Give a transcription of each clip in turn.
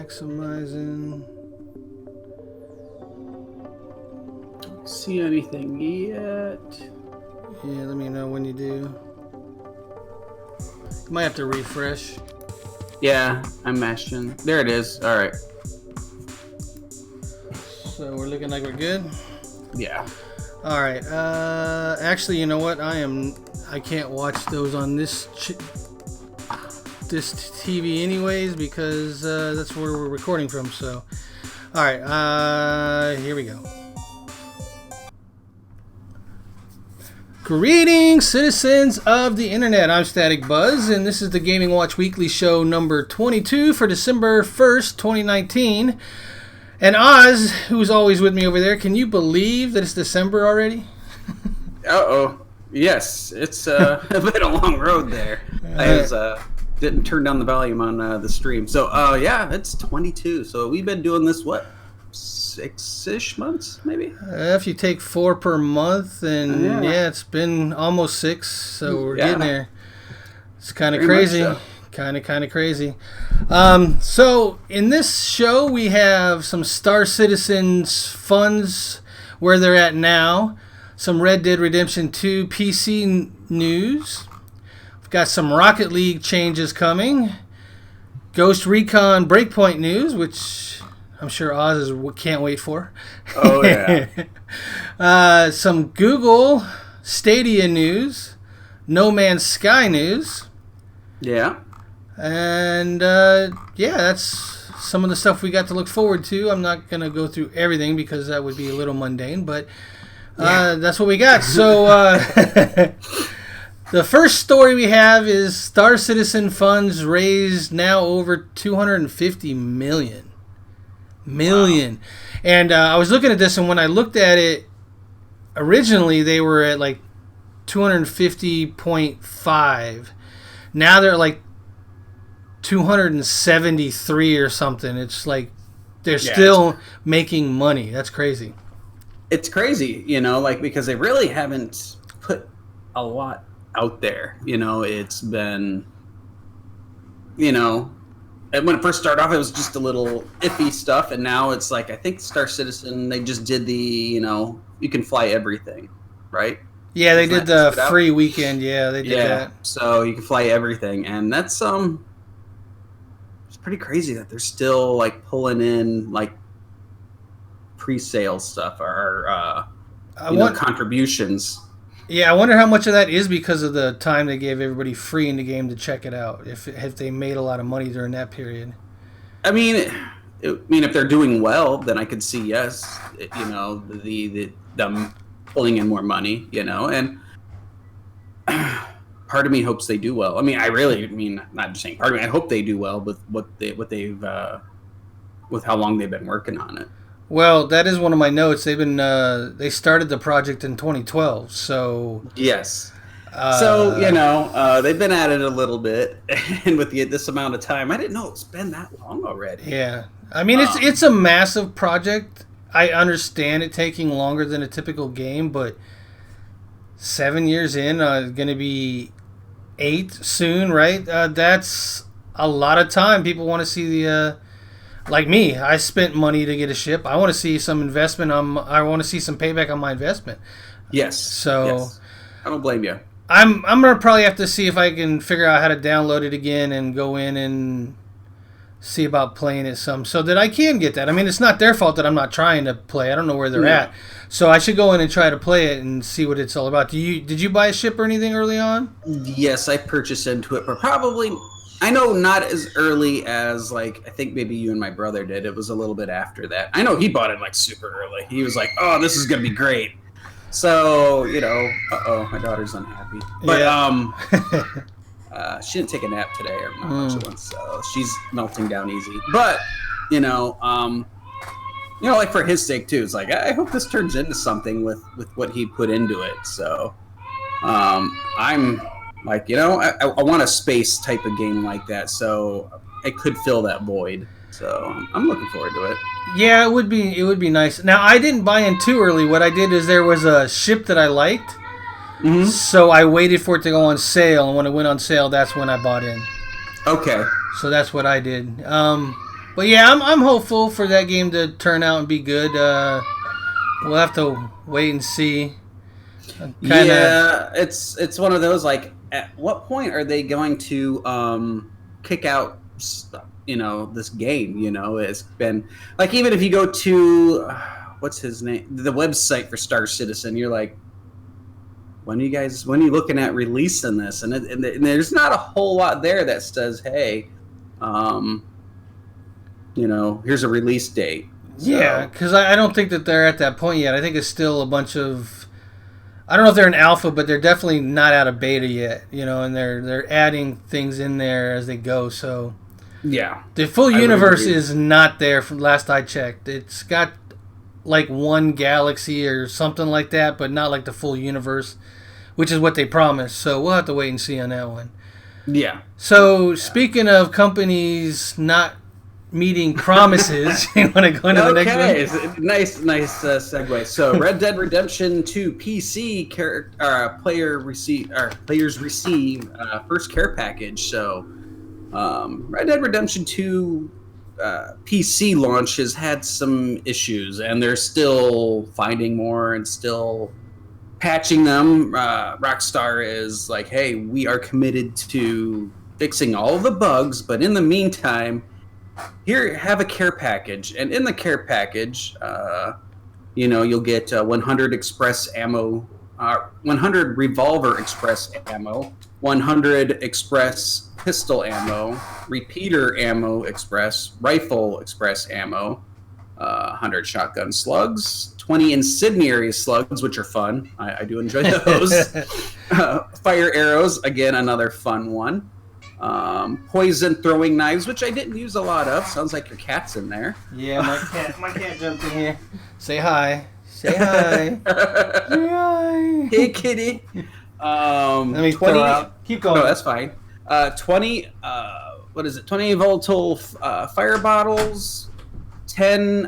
Maximizing. Don't see anything yet. Yeah, let me know when you do. You might have to refresh. Yeah, I'm mashing. There it is. All right. So we're looking like we're good. Yeah. All right. Actually, you know what? I can't watch those on this TV anyways because that's where we're recording from. So, all right. Here we go. Greetings, citizens of the internet. I'm Static Buzz, and this is the Gaming Watch Weekly Show number 22 for December 1st, 2019. And Oz, who's always with me over there, can you believe that it's December already? Uh-oh. Yes, it's been a long road there. I didn't turn down the volume on the stream. So, yeah, it's 22. So we've been doing this, what, 6-ish months, maybe? If you take 4 per month, and yeah, it's been almost 6, so we're getting there. It's kind of crazy. So. Kind of crazy. So in this show, we have some Star Citizens funds, where they're at now, some Red Dead Redemption 2 PC news. We've got some Rocket League changes coming, Ghost Recon Breakpoint news, which I'm sure Oz can't wait for. Oh, yeah. Some Google Stadia news, No Man's Sky news. Yeah. And, yeah, that's some of the stuff we got to look forward to. I'm not going to go through everything because that would be a little mundane, but that's what we got. So, the first story we have is Star Citizen funds raised now over $250 million. Wow. And I was looking at this, and when I looked at it, originally they were at like 250.5. Now they're like 273 or something. It's like they're still making money. That's crazy. It's crazy, like because they really haven't put a lot out there. It's been, and when it first started off, it was just a little iffy stuff, and now it's like I think Star Citizen, they just did the, you can fly everything, right? Yeah, they did the free weekend. Yeah, they did that. So you can fly everything, and that's it's pretty crazy that they're still like pulling in like pre-sale stuff or contributions. Yeah, I wonder how much of that is because of the time they gave everybody free in the game to check it out. If they made a lot of money during that period. I mean, if they're doing well, then I could see yes. Them pulling in more money, and part of me hopes they do well. I mean, not just saying part of me. I hope they do well with what they've with how long they've been working on it. Well, that is one of my notes. They've been they started the project in 2012, so yes. They've been at it a little bit, and with this amount of time, I didn't know it's been that long already. Yeah, I mean it's a massive project. I understand it taking longer than a typical game, but 7 years in, going to be 8 soon, right? That's a lot of time. People want to see the, like me, I spent money to get a ship. I want to see some investment. I want to see some payback on my investment. Yes. So yes. I don't blame you. I'm going to probably have to see if I can figure out how to download it again and go in and see about playing it some so that I can get that. I mean, it's not their fault that I'm not trying to play. I don't know where they're at. So I should go in and try to play it and see what it's all about. Did you buy a ship or anything early on? Yes, I purchased into it, but probably, I know not as early as, like, I think maybe you and my brother did. It was a little bit after that. I know he bought it, like, super early. He was like, oh, this is going to be great. So, my daughter's unhappy. But, she didn't take a nap today or not much of one, so she's melting down easy. But, like for his sake too, it's like I hope this turns into something with what he put into it. So, I'm like, I want a space type of game like that, so I could fill that void. So I'm looking forward to it. Yeah, it would be nice. Now I didn't buy in too early. What I did is there was a ship that I liked. Mm-hmm. So I waited for it to go on sale, and when it went on sale, that's when I bought in. Okay. So that's what I did. But yeah, I'm hopeful for that game to turn out and be good. We'll have to wait and see. Yeah, it's one of those, like, at what point are they going to kick out this game? It's been like, even if you go to what's his name, the website for Star Citizen, you're like, when are you looking at releasing this? And there's not a whole lot there that says, hey, here's a release date. So. Yeah, because I don't think that they're at that point yet. I think it's still a bunch of, I don't know if they're in alpha, but they're definitely not out of beta yet. And they're adding things in there as they go. So yeah, the full universe is not there from last I checked. It's got like one galaxy or something like that, but not like the full universe, which is what they promised. So we'll have to wait and see on that one. Yeah. So speaking of companies not meeting promises, you want to go into the next one? Nice segue. So Red Dead Redemption 2 PC players receive first care package. So Red Dead Redemption 2 PC launch has had some issues, and they're still finding more and still patching them. Rockstar is like, hey, we are committed to fixing all of the bugs, but in the meantime, here, have a care package. And in the care package, you'll get 100 express ammo, 100 revolver express ammo, 100 express pistol ammo, repeater ammo express, rifle express ammo, 100 shotgun slugs, 20 incendiary slugs, which are fun. I do enjoy those. Fire arrows, again, another fun one. Poison throwing knives, which I didn't use a lot of. Sounds like your cat's in there. Yeah, my cat jumped in here. Say hi. Say hi. Say hi. Hey, kitty. Let me 20. Throw out. Keep going. No, that's fine. 20. What is it? 20 volatile fire bottles. 10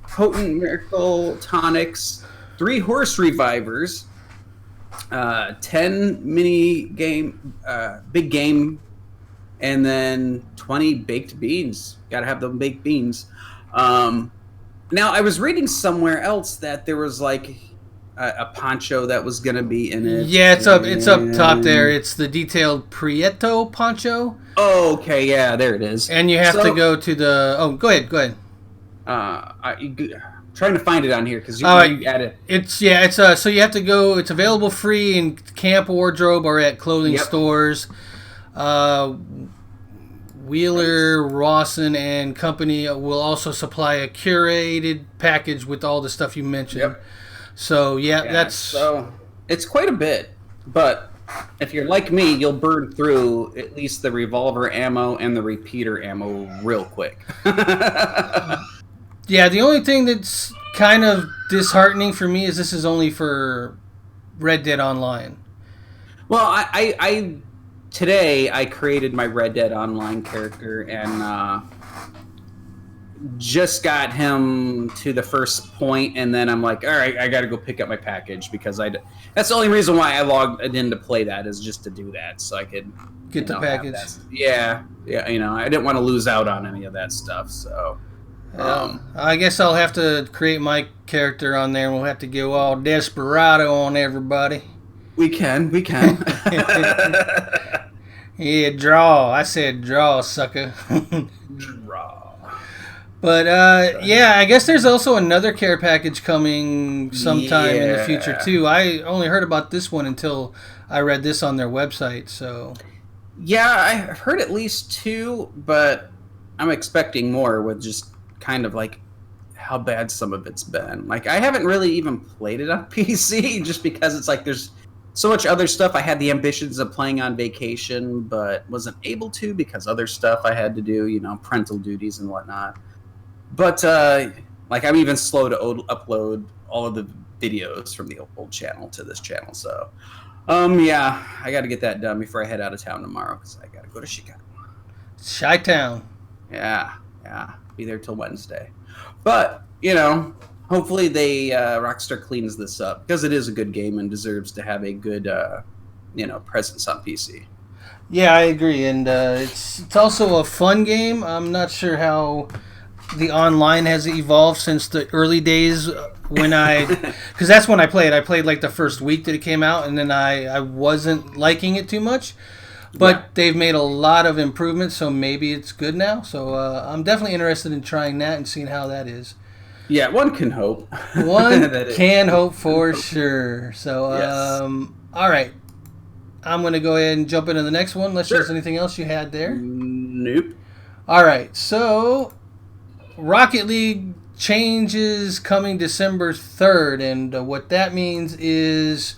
potent miracle tonics. 3 horse revivers. 10 mini game, big game, and then 20 baked beans. Gotta have them baked beans. Now, I was reading somewhere else that there was like a poncho that was gonna be in it. Yeah, it's up top there. It's the detailed Prieto poncho. Oh, okay, yeah, there it is. And you have to go to the. Oh, go ahead. Trying to find it on here because you added. So you have to go. It's available free in Camp Wardrobe or at clothing stores. Wheeler, Rawson, and company will also supply a curated package with all the stuff you mentioned. Yep. So so it's quite a bit, but if you're like me, you'll burn through at least the revolver ammo and the repeater ammo real quick. Yeah, the only thing that's kind of disheartening for me is this is only for Red Dead Online. Well, I today I created my Red Dead Online character and just got him to the first point, and then I'm like, all right, I got to go pick up my package because that's the only reason why I logged in to play that, is just to do that so I could get the package. Yeah, I didn't want to lose out on any of that stuff, so. I guess I'll have to create my character on there, and we'll have to go all desperado on everybody. We can. Yeah, draw. I said draw, sucker. Draw. But, I guess there's also another care package coming sometime in the future, too. I only heard about this one until I read this on their website, so. Yeah, I've heard at least 2, but I'm expecting more with just kind of like how bad some of it's been. Like, I haven't really even played it on PC just because it's like there's so much other stuff. I had the ambitions of playing on vacation, but wasn't able to because other stuff I had to do, parental duties and whatnot. But like, I'm even slow to upload all of the videos from the old channel to this channel. So, I got to get that done before I head out of town tomorrow because I got to go to Chicago. Chi-town. Yeah. Be there till Wednesday. But, hopefully Rockstar cleans this up because it is a good game and deserves to have a good, presence on PC. Yeah, I agree, and it's also a fun game. I'm not sure how the online has evolved since the early days when because that's when I played. I played like the first week that it came out, and then I wasn't liking it too much. But Yeah. they've made a lot of improvements, so maybe it's good now. So I'm definitely interested in trying that and seeing how that is. Yeah, one can hope. One that it, can hope for sure. So, yes. all right. I'm going to go ahead and jump into the next one unless there's Sure. anything else you had there. Nope. All right. So, Rocket League changes coming December 3rd. And what that means is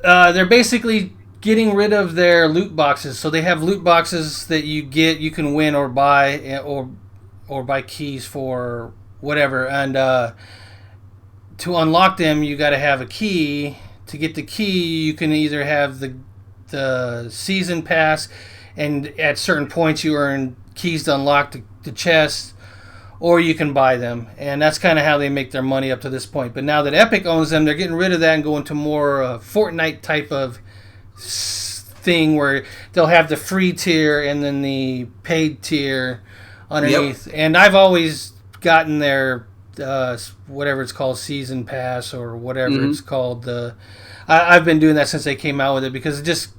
they're basically getting rid of their loot boxes. So, they have loot boxes that you can win or buy, or buy keys for whatever. And to unlock them, you got to have a key. To get the key, you can either have the season pass, and at certain points you earn keys to unlock the chests, or you can buy them, and that's kind of how they make their money up to this point. But now that Epic owns them, they're getting rid of that and going to more Fortnite type of thing where they'll have the free tier and then the paid tier underneath. Yep. And I've always gotten their whatever it's called, season pass or whatever it's called. I've been doing that since they came out with it because it just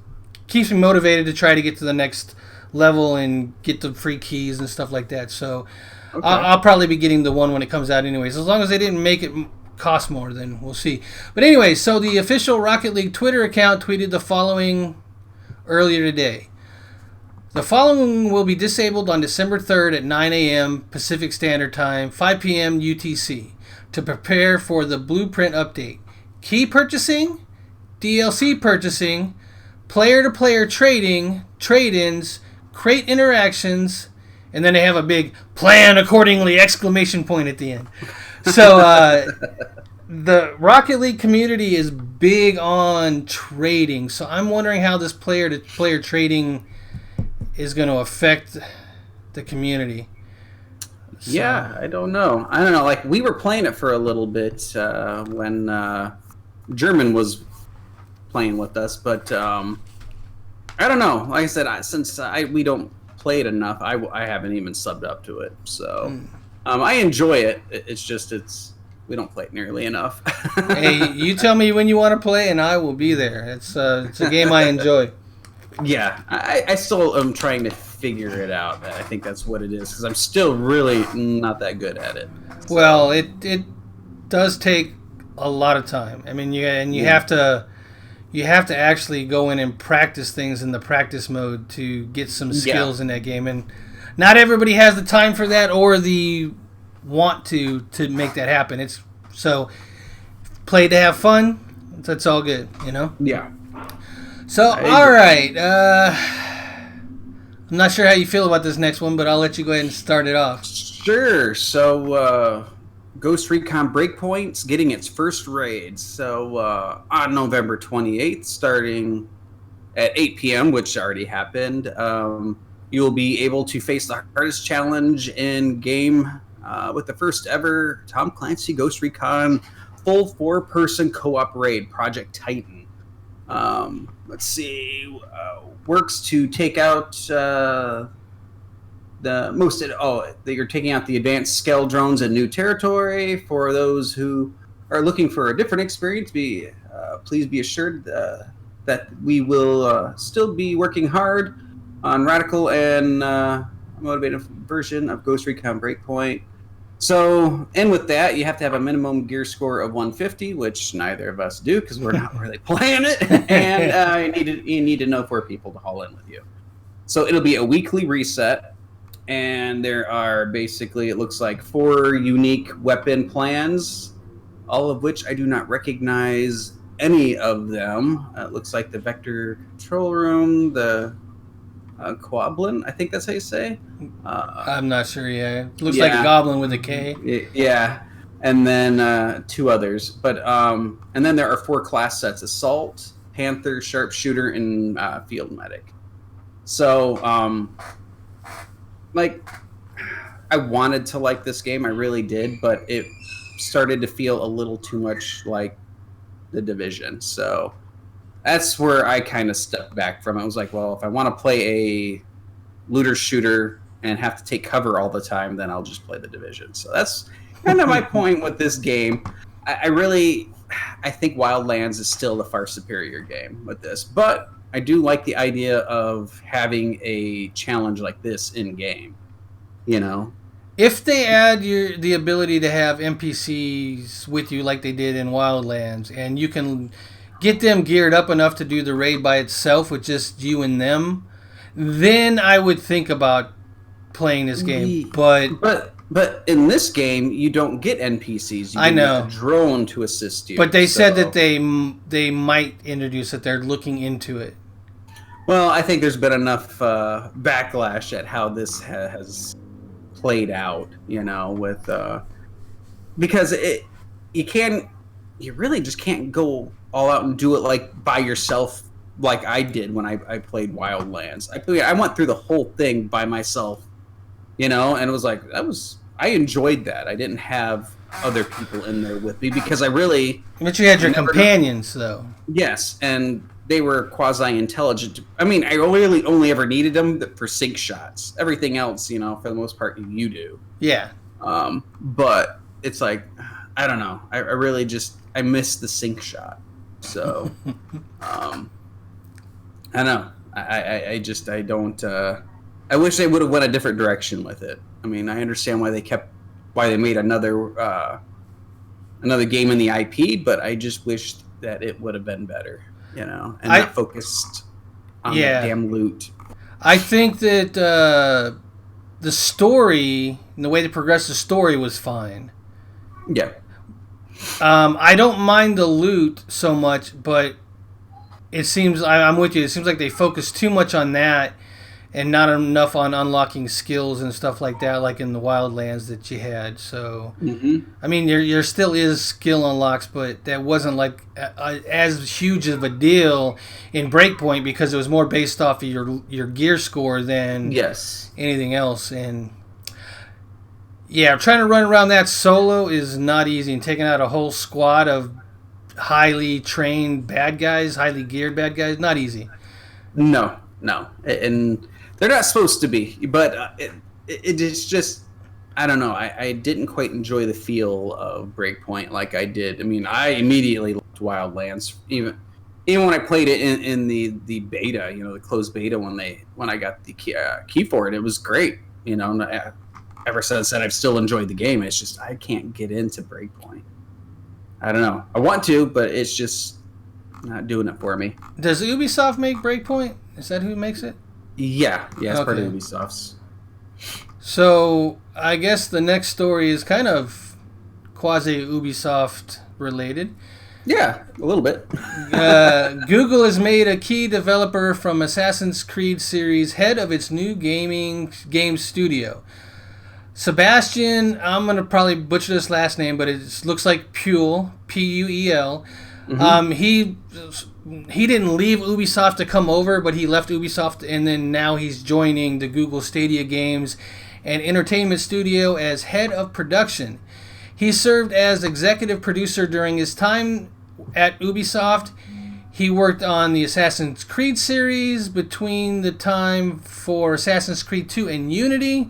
keeps me motivated to try to get to the next level and get the free keys and stuff like that. So Okay. I'll probably be getting the one when it comes out anyways. As long as they didn't make it cost more, then we'll see. But anyway, so the official Rocket League Twitter account tweeted the following earlier today. The following will be disabled on December 3rd at 9 a.m. Pacific Standard Time, 5 p.m. UTC, to prepare for the Blueprint update. Key purchasing, DLC purchasing, player-to-player trading, trade-ins, crate interactions, and then they have a big plan accordingly exclamation point at the end. So the Rocket League community is big on trading. So I'm wondering how this player-to-player trading is going to affect the community. So. Yeah, I don't know. Like we were playing it for a little bit when German was playing with us, but I don't know. Like I said, since we don't play it enough, I haven't even subbed up to it. So I enjoy it. It's just we don't play it nearly enough. Hey, you tell me when you want to play, and I will be there. It's a game I enjoy. Yeah, I still am trying to figure it out. I think that's what it is because I'm still really not that good at it. So. Well, it does take a lot of time. I mean, you have to actually go in and practice things in the practice mode to get some skills in that game, and not everybody has the time for that or the want to make that happen. It's so play to have fun. That's all good, you know. Yeah. So, all right. I'm not sure how you feel about this next one, but I'll let you go ahead and start it off. Sure. So, Ghost Recon Breakpoint's getting its first raid. So, on November 28th, starting at 8 p.m., which already happened, you will be able to face the hardest challenge in game with the first ever Tom Clancy Ghost Recon full 4-person co-op raid, Project Titan. Let's see, works to take out you're taking out the advanced scale drones in new territory. For those who are looking for a different experience, please be assured that we will still be working hard on radical and motivated version of Ghost Recon Breakpoint. So, and with that, you have to have a minimum gear score of 150, which neither of us do because we're not really playing it. And you need to know 4 people to haul in with you. So it'll be a weekly reset, and there are basically, it looks like 4 unique weapon plans, all of which I do not recognize any of them. It looks like the Vector Control Room, the Quablin, I think that's how you say. I'm not sure. Yeah, it looks like a goblin with a K. Yeah, and then 2 others. But and then there are 4 class sets: Assault, Panther, Sharpshooter, and Field Medic. So, like, I wanted to like this game, I really did, but it started to feel a little too much like The Division. So, that's where I kind of stepped back from it. I was like, well, if I want to play a looter shooter and have to take cover all the time, then I'll just play The Division. So that's kind of my point with this game. I think Wildlands is still the far superior game with this, but I do like the idea of having a challenge like this in game. You know, if they add the ability to have NPCs with you like they did in Wildlands, and you can get them geared up enough to do the raid by itself with just you and them, then I would think about playing this game. But in this game, you don't get NPCs. I know. Get a drone to assist you. But they said that they might introduce it. They're looking into it. Well, I think there's been enough backlash at how this has played out, you know, with because you really just can't go all out and do it like by yourself like I did when I played Wildlands. I went through the whole thing by myself, you know, and it was like I enjoyed that. I didn't have other people in there with me because But you had your companions though. Yes, and they were quasi-intelligent. I mean, I really only ever needed them for sync shots. Everything else, you know, for the most part, you do. Yeah. But it's like, I don't know. I really I miss the sync shot. So, I don't know. I don't. I wish they would have went a different direction with it. I mean, I understand why they made another game in the IP, but I just wish that it would have been better. You know, and not focused on the damn loot. I think that the story and the way they progressed the story was fine. Yeah. I don't mind the loot so much, but it seems I'm with you. It seems like they focus too much on that and not enough on unlocking skills and stuff like that, like in the Wildlands that you had. So, I mean, there still is skill unlocks, but that wasn't like as huge of a deal in Breakpoint because it was more based off of your gear score than anything else. And yeah, trying to run around that solo is not easy, and taking out a whole squad of highly trained bad guys, highly geared bad guys, not easy. No, and they're not supposed to be, but it is just, I don't know. I didn't quite enjoy the feel of Breakpoint like I did. I mean, I immediately loved Wildlands, even when I played it in the beta, you know, the closed beta when I got the key for it. It was great, you know. Ever since then, I've still enjoyed the game. It's just I can't get into Breakpoint. I don't know. I want to, but it's just not doing it for me. Does Ubisoft make Breakpoint? Is that who makes it? Yeah, it's part of Ubisoft's. So I guess the next story is kind of quasi Ubisoft related. Yeah, a little bit. Google has made a key developer from Assassin's Creed series head of its new game studio. Sebastian, I'm going to probably butcher this last name, but it looks like Puel, P-U-E-L. He didn't leave Ubisoft to come over, but he left Ubisoft, and then now he's joining the Google Stadia Games and Entertainment Studio as head of production. He served as executive producer during his time at Ubisoft. He worked on the Assassin's Creed series between the time for Assassin's Creed 2 and Unity.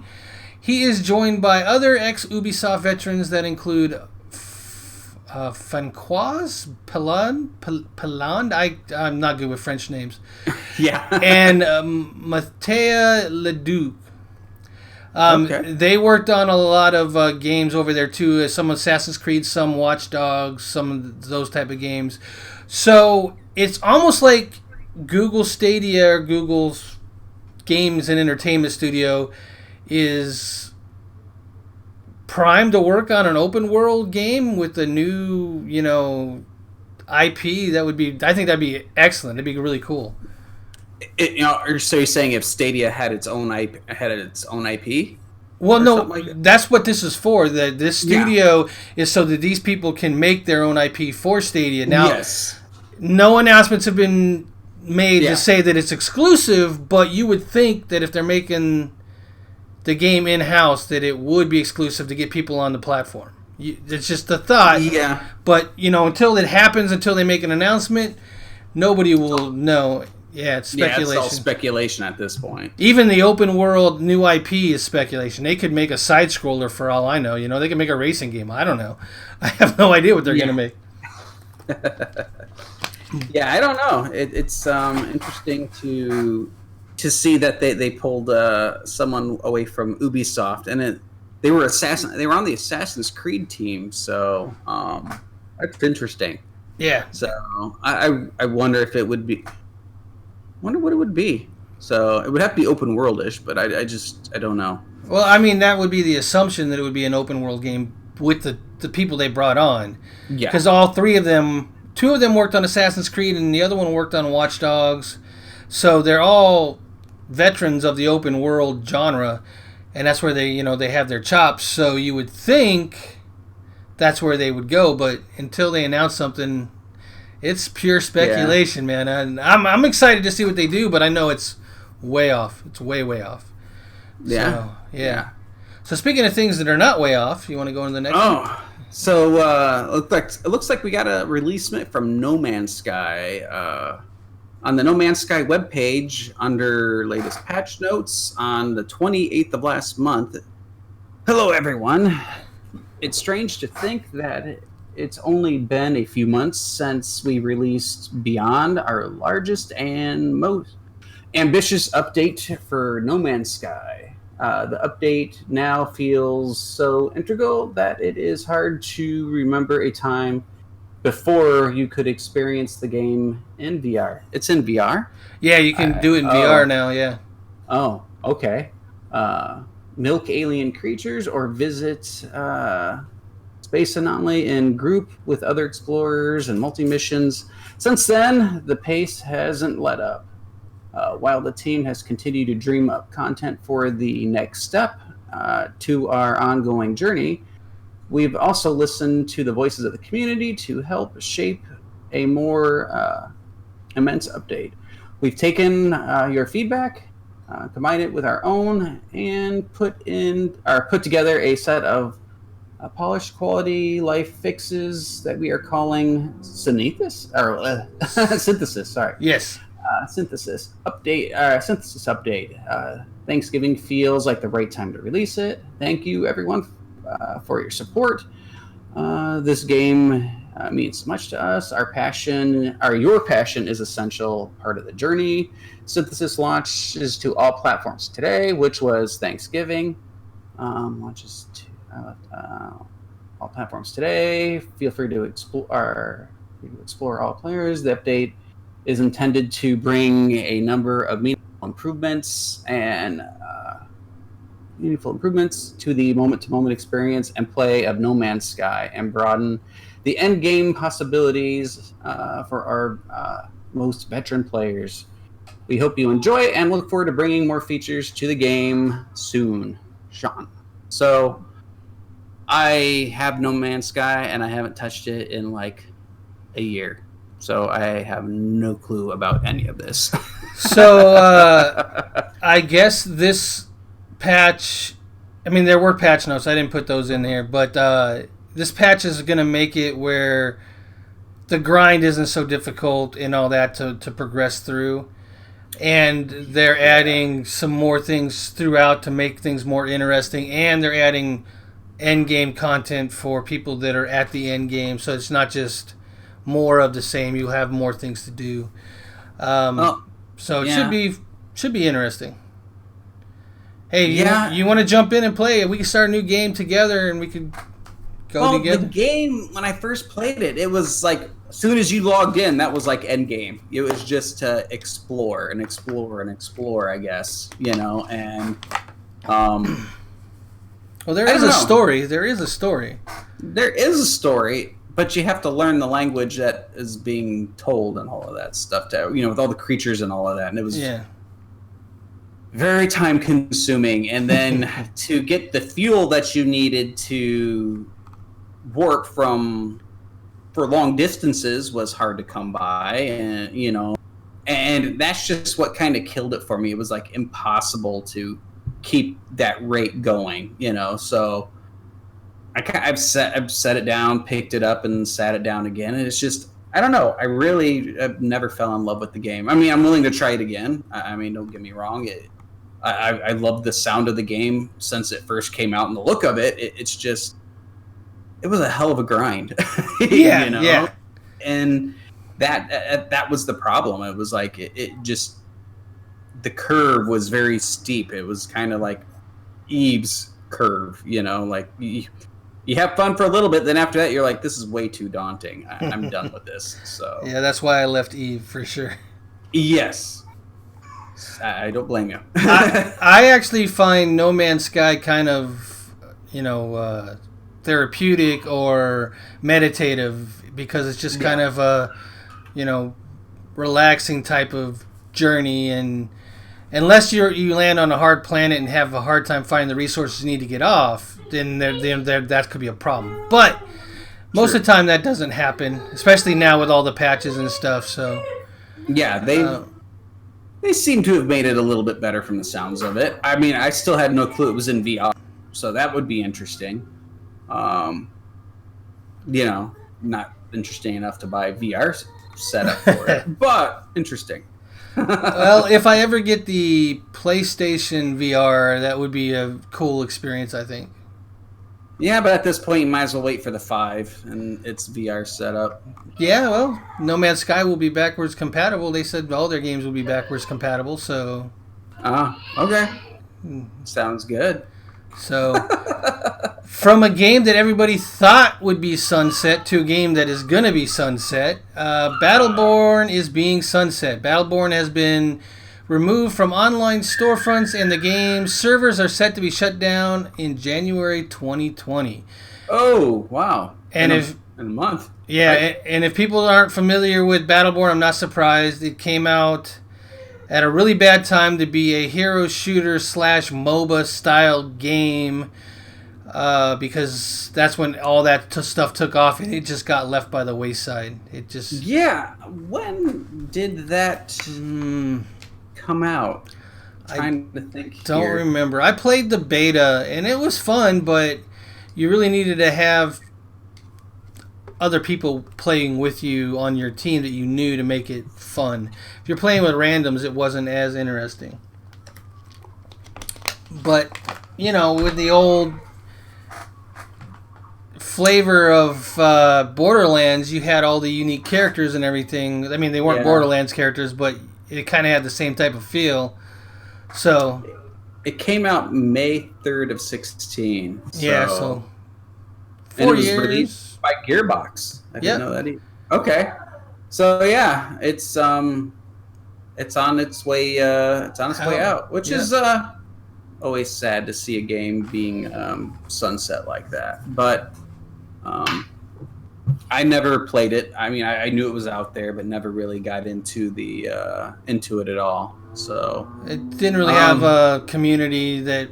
He is joined by other ex-Ubisoft veterans that include Francois Pelland. I'm not good with French names. Yeah. And Matthieu Leduc. They worked on a lot of games over there too. Some Assassin's Creed, some Watch Dogs, some of those type of games. So it's almost like Google Stadia or Google's Games and Entertainment Studio is primed to work on an open world game with a new, you know, IP. I think that'd be excellent. It'd be really cool. So you're saying if Stadia had its own IP? Well, no, that's what this is for. This studio is so that these people can make their own IP for Stadia. Now, no announcements have been made to say that it's exclusive, but you would think that if they're making the game in-house, that it would be exclusive to get people on the platform. It's just a thought. Yeah. But, you know, until it happens, until they make an announcement, nobody will know. Yeah, it's speculation. Yeah, it's all speculation at this point. Even the open world new IP is speculation. They could make a side scroller for all I know. You know, they could make a racing game. I don't know. I have no idea what they're going to make. Yeah, I don't know. It's interesting to see that they pulled someone away from Ubisoft, and they were on the Assassin's Creed team, so that's interesting. Yeah. So I wonder if it would be. Wonder what it would be. So it would have to be open worldish, but I don't know. Well, I mean, that would be the assumption that it would be an open world game with the people they brought on. Yeah. Because all three of them, two of them worked on Assassin's Creed, and the other one worked on Watch Dogs. So they're all veterans of the open world genre, and that's where they have their chops. So you would think that's where they would go, but until they announce something, it's pure speculation, man. And I'm excited to see what they do, but I know it's way off. It's way off. Yeah. So, yeah. So speaking of things that are not way off, you want to go into the next one? So it looks like we got a releasement from No Man's Sky. On the No Man's Sky webpage, under latest patch notes on the 28th of last month. Hello, everyone. It's strange to think that it's only been a few months since we released Beyond, our largest and most ambitious update for No Man's Sky. The update now feels so integral that it is hard to remember a time before you could experience the game in VR. It's in VR? Yeah, you can do it in VR now, yeah. Oh, okay. Milk alien creatures or visit space anomaly in group with other explorers and multi-missions. Since then, the pace hasn't let up. While the team has continued to dream up content for the next step to our ongoing journey, we've also listened to the voices of the community to help shape a more immense update. We've taken your feedback, combined it with our own, and put together a set of polished quality life fixes that we are calling synthesis. Sorry. Yes. Synthesis update. Synthesis update. Thanksgiving feels like the right time to release it. Thank you, everyone, for your support. This game means much to us. Your passion is essential part of the journey. Synthesis launches to all platforms today, which was Thanksgiving. Launches to all platforms today. Feel free to explore all players. The update is intended to bring a number of meaningful improvements to the moment-to-moment experience and play of No Man's Sky, and broaden the end game possibilities for our most veteran players. We hope you enjoy it and look forward to bringing more features to the game soon. Sean. So I have No Man's Sky, and I haven't touched it in like a year. So I have no clue about any of this. So I guess this patch, I mean, there were patch notes. I didn't put those in here. But this patch is going to make it where the grind isn't so difficult and all that to progress through. And they're adding some more things throughout to make things more interesting. And they're adding end game content for people that are at the end game. So it's not just more of the same. You have more things to do. So it should be interesting. Hey, you want to jump in and play? We can start a new game together, and we could go together. The game, when I first played it, it was like as soon as you logged in, that was like end game. It was just to explore and explore and explore, I guess, and well, there is a story. There is a story. There is a story, but you have to learn the language that is being told and all of that stuff, with all the creatures and all of that. And it was very time consuming. And then to get the fuel that you needed to warp for long distances was hard to come by. And that's just what kind of killed it for me. It was like impossible to keep that rate going, so I've set it down, picked it up, and sat it down again, and it's just I don't know. I really never fell in love with the game. I mean, I'm willing to try it again. I mean, don't get me wrong. I love the sound of the game since it first came out, and the look of it. It's just, it was a hell of a grind. Yeah, you know? Yeah. And that was the problem. It was like it just, the curve was very steep. It was kind of like Eve's curve, you know, like you have fun for a little bit, then after that you're like, this is way too daunting. I'm done with this. So yeah, that's why I left Eve for sure. Yes, I don't blame you. I actually find No Man's Sky kind of, therapeutic or meditative, because it's just kind of a, relaxing type of journey, and unless you land on a hard planet and have a hard time finding the resources you need to get off, then that could be a problem. But most of the time that doesn't happen, especially now with all the patches and stuff. So yeah, they seem to have made it a little bit better from the sounds of it. I mean, I still had no clue it was in VR, so that would be interesting. Not interesting enough to buy a VR setup for it, but interesting. Well, if I ever get the PlayStation VR, that would be a cool experience, I think. Yeah, but at this point, you might as well wait for the 5 and its VR setup. Yeah, well, No Man's Sky will be backwards compatible. They said all their games will be backwards compatible, so... Okay. Sounds good. So, from a game that everybody thought would be sunset to a game that is going to be sunset, Battleborn is being sunset. Battleborn has been removed from online storefronts, and the game's servers are set to be shut down in January 2020. Oh, wow. And in a month. Yeah, and if people aren't familiar with Battleborn, I'm not surprised. It came out at a really bad time to be a hero shooter / MOBA style game, because that's when all that stuff took off, and it just got left by the wayside. It just... Yeah, when did that come out? I'm trying to think. Don't remember. I played the beta, and it was fun, but you really needed to have other people playing with you on your team that you knew to make it fun. If you're playing with randoms, it wasn't as interesting. But, with the old flavor of Borderlands, you had all the unique characters and everything. I mean, they weren't Borderlands characters, but it kind of had the same type of feel. So it came out May 3rd of 16. Yeah, so 4 years. Released by Gearbox. I didn't know that either. Okay. So yeah, it's on its way out, which is always sad to see a game being sunset like that. But I never played it. I mean, I knew it was out there, but never really got into it at all. So it didn't really have a community that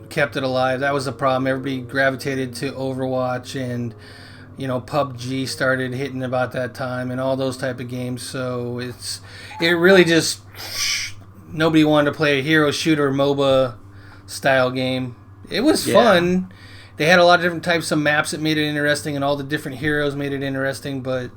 kept it alive. That was the problem. Everybody gravitated to Overwatch, and PUBG started hitting about that time, and all those type of games. So it really just, nobody wanted to play a hero shooter MOBA style game. It was fun. They had a lot of different types of maps that made it interesting, and all the different heroes made it interesting. But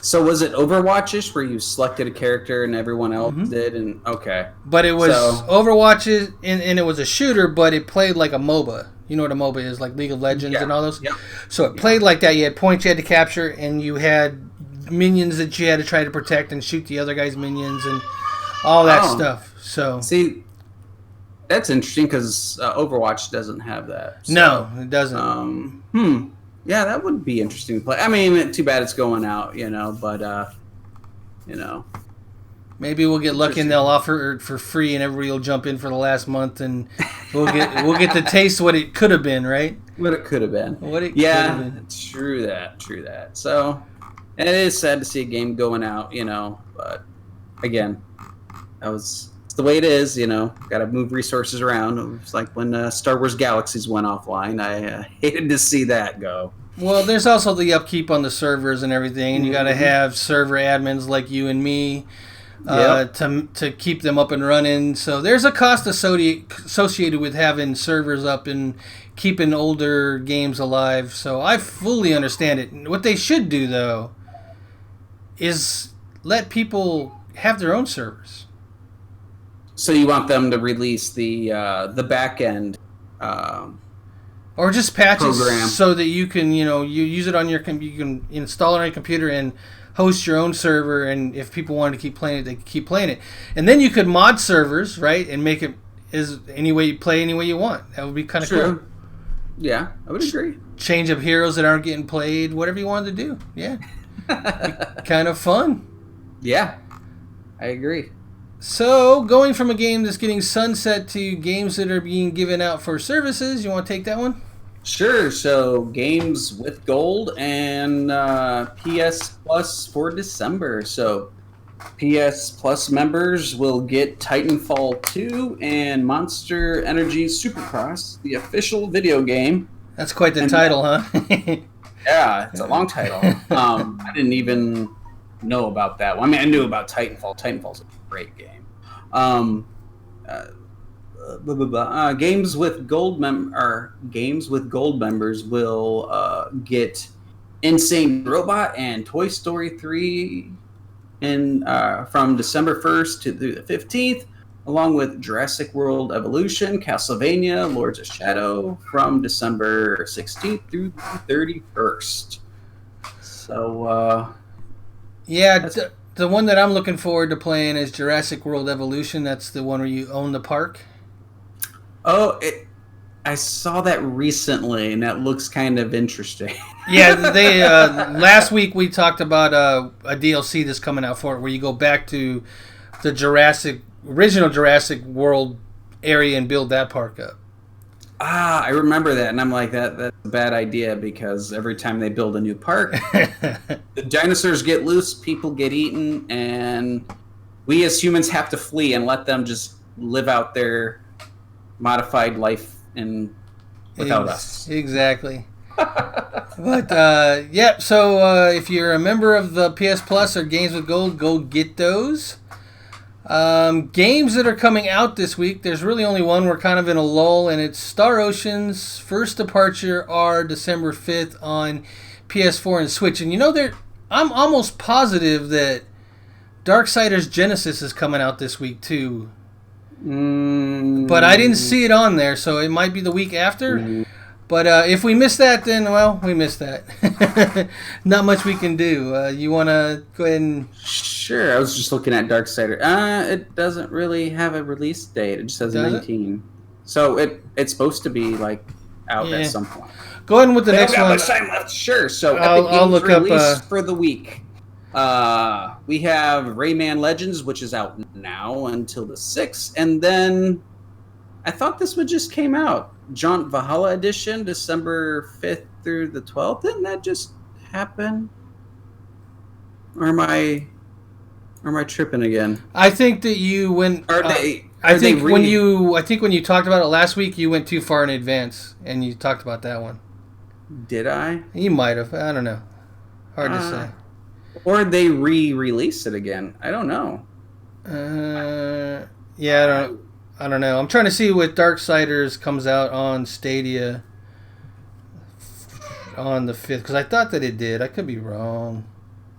so was it Overwatch-ish, where you selected a character and everyone else did? And okay, but it was Overwatch, and it was a shooter, but it played like a MOBA. You know what a MOBA is, like League of Legends and all those? Yeah. So it played like that. You had points you had to capture, and you had minions that you had to try to protect and shoot the other guy's minions and all that stuff. So see, that's interesting, because Overwatch doesn't have that. So, no, it doesn't. Yeah, that would be interesting to play. I mean, too bad it's going out, but, Maybe we'll get lucky and they'll offer it for free, and everybody will jump in for the last month, and we'll get to taste what it could have been, right? What it could have been. True that. So, and it is sad to see a game going out, but again, it's the way it is, got to move resources around. It was like when Star Wars Galaxies went offline. I hated to see that go. Well, there's also the upkeep on the servers and everything, and you got to have server admins like you and me to keep them up and running. So there's a cost associated with having servers up and keeping older games alive. So I fully understand it. What they should do, though, is let people have their own servers. So you want them to release the back end, or just patches program, so that you can you use it on your you can install it on your computer and host your own server. And if people wanted to keep playing it, they could keep playing it. And then you could mod servers, right, and make it any way you play, any way you want. That would be kind of cool. Yeah, I would agree. Change up heroes that aren't getting played, whatever you wanted to do. Yeah, kind of fun. Yeah, I agree. So, going from a game that's getting sunset to games that are being given out for services, you want to take that one? Sure. So, games with gold and PS Plus for December. So, PS Plus members will get Titanfall 2 and Monster Energy Supercross, the official video game. That's quite the title, huh? Yeah, it's a long title. I didn't even know about that one. I mean, I knew about Titanfall. Titanfall's a great game. Games with gold members will get Insane Robot and Toy Story 3 from December 1st to the 15th, along with Jurassic World Evolution, Castlevania, Lords of Shadow from December 16th through the 31st. So, yeah, the one that I'm looking forward to playing is Jurassic World Evolution. That's the one where you own the park. Oh, I saw that recently, and that looks kind of interesting. Yeah, they last week we talked about a DLC that's coming out for it, where you go back to the original Jurassic World area and build that park up. I remember that, and I'm like, that's a bad idea, because every time they build a new park, the dinosaurs get loose, people get eaten, and we as humans have to flee and let them just live out their modified life without us. Exactly. But yeah, so if you're a member of the PS Plus or Games with Gold, go get those. Games that are coming out this week, there's really only one. We're kind of in a lull, and it's Star Ocean's first departure are December 5th on PS4 and Switch. And I'm almost positive that Darksiders Genesis is coming out this week too. But I didn't see it on there, so it might be the week after. But if we miss that, then, well, we missed that. Not much we can do. You want to go ahead and... Sure, I was just looking at Darksider. It doesn't really have a release date. It just says 19. So it's supposed to be, out at some point. Go ahead with the next one. Much time left. Sure, so I'll look up... for the week. We have Rayman Legends, which is out now until the 6th. And then, I thought this one just came out. Jaunt Valhalla Edition, December 5th through the 12th. Didn't that just happen? Or am I tripping again? I think that you went... I think when you talked about it last week, you went too far in advance, and you talked about that one. Did I? You might have. I don't know. Hard to say. Or they re-release it again. I don't know. Yeah, I don't know. I'm trying to see what Darksiders comes out on Stadia on the 5th, because I thought that it did. I could be wrong.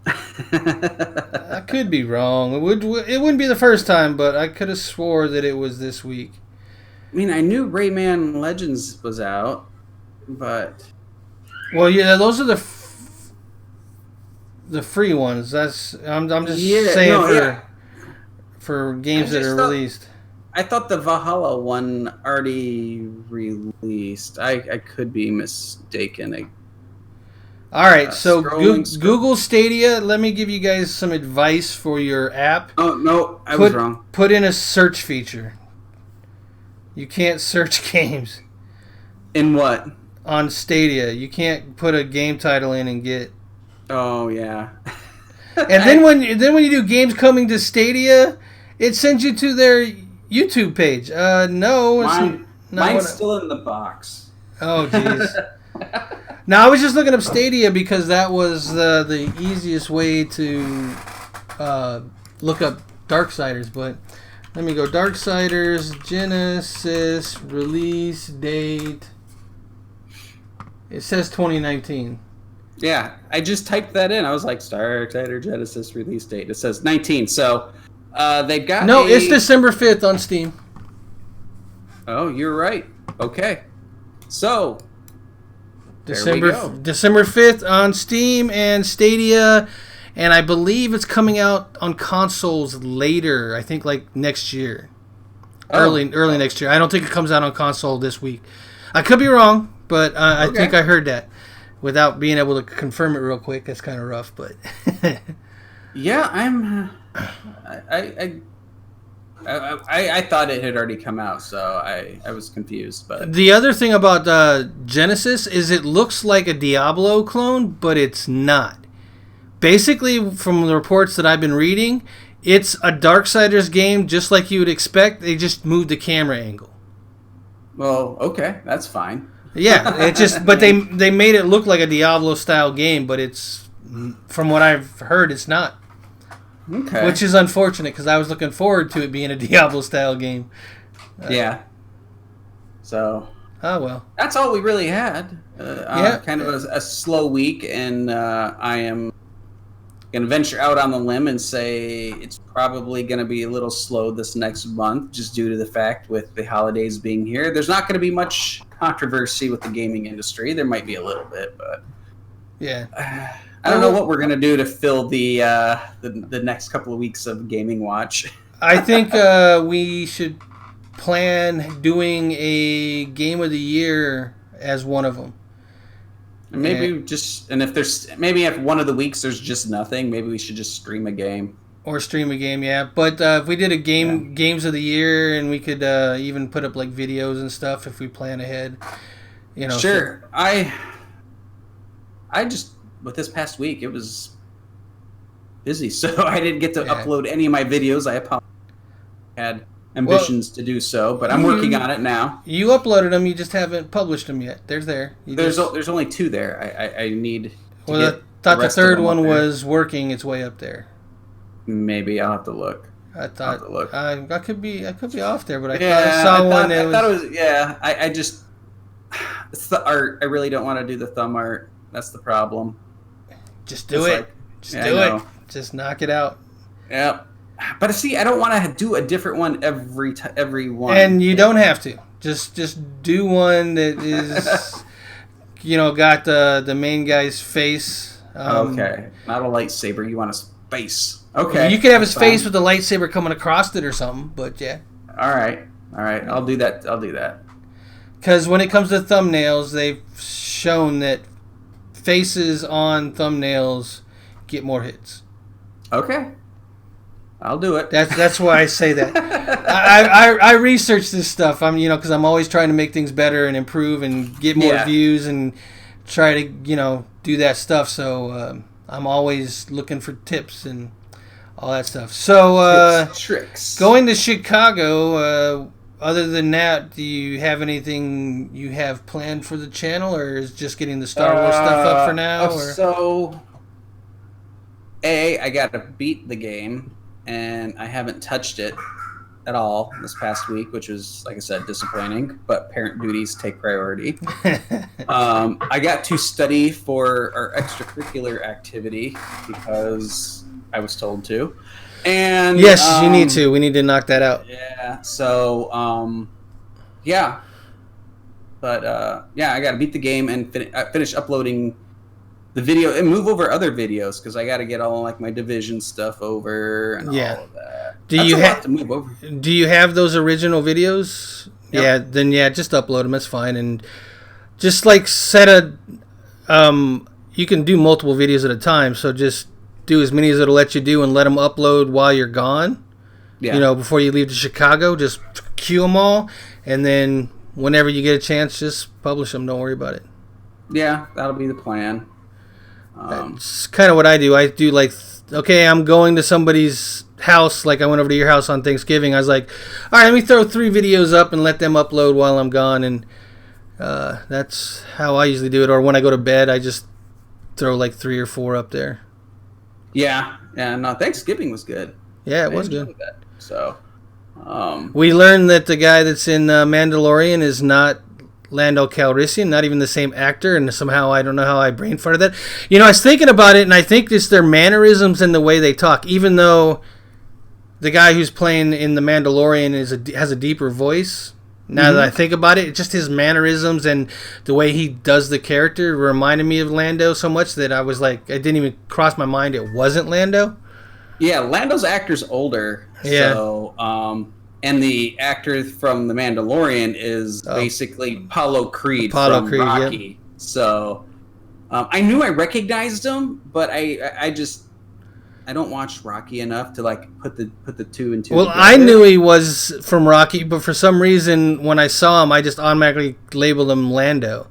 I could be wrong. It wouldn't be the first time, but I could have swore that it was this week. I mean, I knew Rayman Legends was out, but... Well, yeah, those are the free ones. I'm just saying for games that are released. I thought the Valhalla one already released. I could be mistaken. All right, so Google Stadia. Let me give you guys some advice for your app. Oh, no, I was wrong. Put in a search feature. You can't search games. In what? On Stadia. You can't put a game title in and get... Oh, yeah. And then when you do games coming to Stadia, it sends you to their YouTube page. No, mine's still in the box. Oh, jeez. Now, I was just looking up Stadia because that was the easiest way to look up Darksiders. But let me go. Darksiders Genesis release date. It says 2019. Yeah, I just typed that in. I was like, Starfighter Genesis release date. It says 19. So they've got No, it's December 5th on Steam. Oh, you're right. Okay. So December 5th on Steam and Stadia, and I believe it's coming out on consoles later. I think like next year. Early next year. I don't think it comes out on console this week. I could be wrong, but I think I heard that. Without being able to confirm it real quick, that's kind of rough. But yeah, I thought it had already come out, so I was confused. But the other thing about Genesis is it looks like a Diablo clone, but it's not. Basically, from the reports that I've been reading, it's a Darksiders game, just like you would expect. They just moved the camera angle. Well, okay, that's fine. Yeah, but they made it look like a Diablo style game, but it's, from what I've heard, it's not. Okay. Which is unfortunate because I was looking forward to it being a Diablo style game. Yeah. So. Oh well. That's all we really had. Kind of a slow week, and I am going to venture out on the limb and say it's probably going to be a little slow this next month, just due to the fact with the holidays being here. There's not going to be much controversy with the gaming industry. There might be a little bit, but yeah, I don't know what we're going to do to fill the next couple of weeks of Gaming Watch. I think we should plan doing a game of the year as one of them. And maybe if one of the weeks there's just nothing, maybe we should just stream a game. Or stream a game, yeah. But if we did a games of the year, and we could even put up like videos and stuff if we plan ahead, Sure. So. I just, with this past week, it was busy, so I didn't get to upload any of my videos. I apologize. I had ambitions to do so, but I'm working on it now. You uploaded them, you just haven't published them yet. There's only 2 there. I need. I thought the third one was working its way up there. Maybe I'll have to look. I could be off there, but I thought I saw one. I thought it was. Yeah, I just. It's the art. I really don't want to do the thumb art. That's the problem. Just do it. Just do it. Just knock it out. Yeah. But see, I don't want to do a different one every one. And you don't have to. Just do one that is, got the main guy's face. Okay. Not a lightsaber. You want a face. Okay. You could have his face with the lightsaber coming across it or something, but yeah. All right. I'll do that. Because when it comes to thumbnails, they've shown that faces on thumbnails get more hits. Okay. I'll do it. That's why I say that. I research this stuff. Because I'm always trying to make things better and improve and get more views and try to do that stuff. So I'm always looking for tips and all that stuff. So tricks. Going to Chicago. Other than that, do you have anything you have planned for the channel, or is just getting the Star Wars stuff up for now? So, I got to beat the game, and I haven't touched it at all this past week, which was, like I said, disappointing. But parent duties take priority. I got to study for our extracurricular activity because I was told to. And yes, you need to. We need to knock that out. Yeah. So, yeah. But I got to beat the game and finish uploading the video and move over other videos because I got to get all like my Division stuff over and all of that. That's a lot to move over. Do you have those original videos? Yep. Yeah. Then just upload them. That's fine. And just like set a, you can do multiple videos at a time. So just do as many as it'll let you do and let them upload while you're gone. Yeah. Before you leave to Chicago, just queue them all, and then whenever you get a chance, just publish them. Don't worry about it. Yeah, that'll be the plan. That's kind of what I do. I do like, okay, I'm going to somebody's house, like I went over to your house on Thanksgiving. I was like, all right, let me throw 3 videos up and let them upload while I'm gone, and that's how I usually do it. Or when I go to bed, I just throw like 3 or 4 up there. Yeah. No, Thanksgiving was good. Yeah, it was good. So, we learned that the guy that's in Mandalorian is not Lando Calrissian, not even the same actor, and somehow I don't know how I brain farted that. You know, I was thinking about it, and I think it's their mannerisms and the way they talk, even though the guy who's playing in The Mandalorian has a deeper voice. Now that I think about it, just his mannerisms and the way he does the character reminded me of Lando so much that I was like, it didn't even cross my mind it wasn't Lando. Yeah, Lando's actor's older. Yeah. So, and the actor from The Mandalorian is basically Apollo Creed from Rocky. Yep. So, I knew I recognized him, but I don't watch Rocky enough to like put the two and two. Well, together. I knew he was from Rocky, but for some reason, when I saw him, I just automatically labeled him Lando.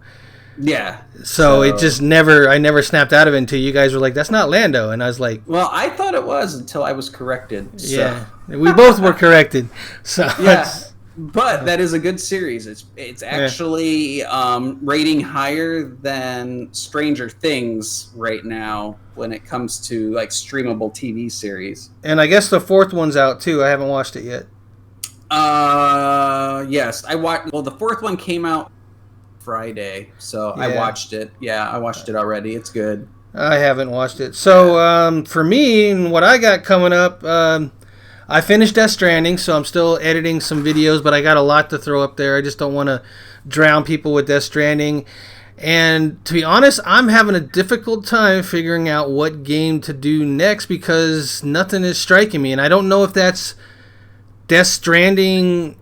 Yeah. So it just I never snapped out of it until you guys were like, "That's not Lando," and I was like, "Well, I thought it was until I was corrected." So. Yeah, we both were corrected. So yeah. But that is a good series. It's actually rating higher than Stranger Things right now when it comes to like streamable TV series. And I guess the fourth one's out too. I haven't watched it yet. Yes, I watched. Well, the fourth one came out Friday, so I watched it. Yeah, I watched it already. It's good. I haven't watched it. So for me, and what I got coming up. I finished Death Stranding, so I'm still editing some videos, but I got a lot to throw up there. I just don't want to drown people with Death Stranding. And to be honest, I'm having a difficult time figuring out what game to do next because nothing is striking me. And I don't know if that's Death Stranding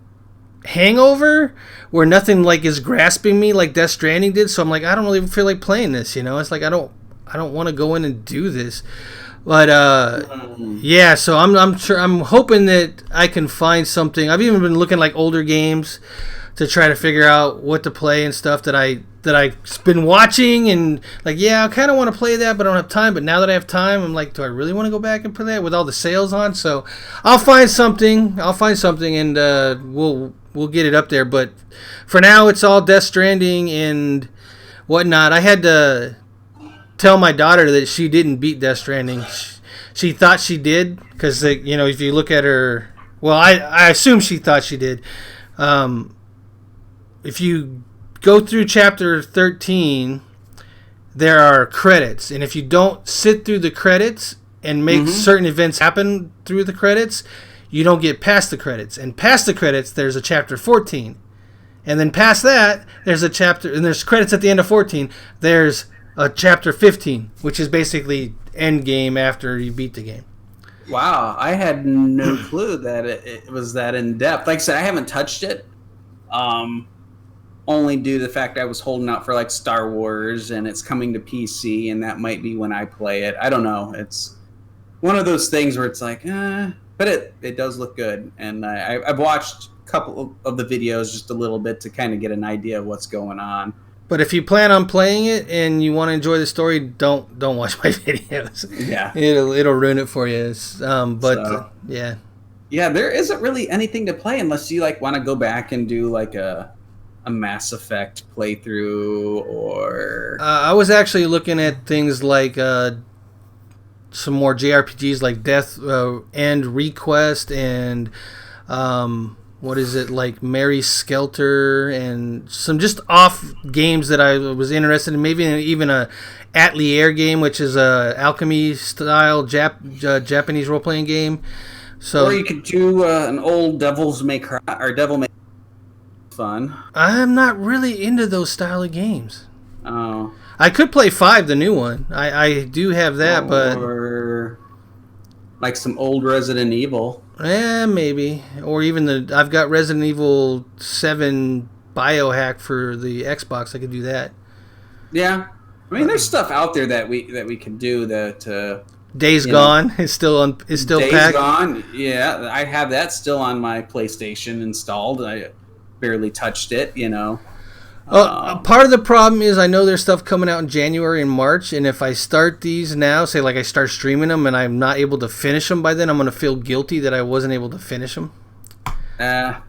hangover, where nothing like is grasping me like Death Stranding did. So I'm like, I don't really feel like playing this, you know? It's like I don't want to go in and do this. But yeah, so I'm hoping that I can find something. I've even been looking like older games to try to figure out what to play and stuff that I've been watching and like, yeah, I kind of want to play that, but I don't have time. But now that I have time, I'm like, do I really want to go back and play that with all the sales on? So I'll find something, and we'll get it up there. But for now, it's all Death Stranding and whatnot. I had to tell my daughter that she didn't beat Death Stranding. She thought she did because, you know, if you look at her, well, I assume she thought she did. If you go through chapter 13, there are credits, and if you don't sit through the credits and make certain events happen through the credits, you don't get past the credits. And past the credits, there's a chapter 14, and then past that, there's a chapter, and there's credits at the end of 14. There's chapter 15, which is basically end game after you beat the game. Wow, I had no clue that it was that in depth. Like I said, I haven't touched it, only due to the fact I was holding out for like Star Wars, and it's coming to PC, and that might be when I play it. I don't know. It's one of those things where it's like, but it does look good, and I've watched a couple of the videos just a little bit to kind of get an idea of what's going on. But if you plan on playing it and you want to enjoy the story, don't watch my videos. Yeah, it'll ruin it for you. Yeah, there isn't really anything to play unless you like want to go back and do like a Mass Effect playthrough or. I was actually looking at things like some more JRPGs like Death End Request and. What is it, like Mary Skelter, and some just off games that I was interested in, maybe even a Atelier game, which is a alchemy style Japanese role playing game. So, or you could do an old Devil May Cry fun. I'm not really into those style of games. Oh, I could play 5, the new one. I do have that, or like some old Resident Evil. Maybe. Or even I've got Resident Evil 7 Biohack for the Xbox. I could do that. Yeah. I mean, there's stuff out there that we can do that. Days Gone is still Days packed. Gone. Yeah, I have that still on my PlayStation installed. I barely touched it, you know. Part of the problem is I know there's stuff coming out in January and March, and if I start these now, say like I start streaming them and I'm not able to finish them by then, I'm going to feel guilty that I wasn't able to finish them.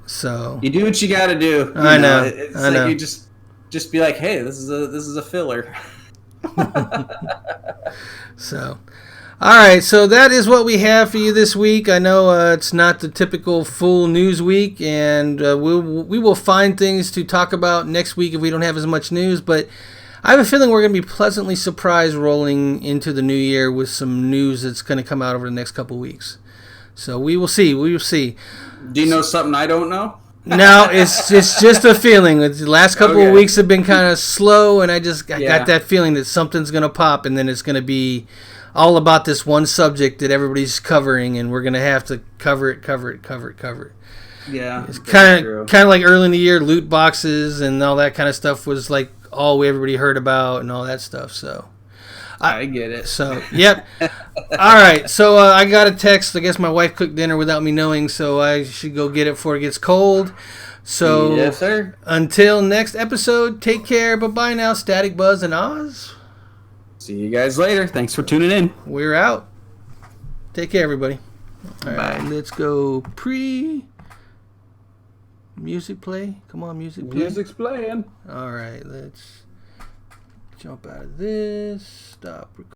So you do what you got to do. I know. It's like you just be like, hey, this is a filler. So, All right, so that is what we have for you this week. I know it's not the typical full news week, and we will find things to talk about next week if we don't have as much news. But I have a feeling we're going to be pleasantly surprised rolling into the new year with some news that's going to come out over the next couple weeks. So we will see. We will see. Do you know something I don't know? No, it's just a feeling. The last couple of weeks have been kind of slow, and I got that feeling that something's going to pop, and then it's going to be all about this one subject that everybody's covering, and we're going to have to cover it. Yeah. It's kind of like early in the year, loot boxes and all that kind of stuff was like all everybody heard about and all that stuff. So I get it. So, yep. All right. So I got a text. I guess my wife cooked dinner without me knowing, so I should go get it before it gets cold. So, yes, sir. Until next episode, take care. Bye-bye now, Static Buzz and Oz. See you guys later. Thanks for tuning in. We're out. Take care, everybody. All Bye. right, let's go music play. Come on, music play. Music's playing. All right, let's jump out of this. Stop recording.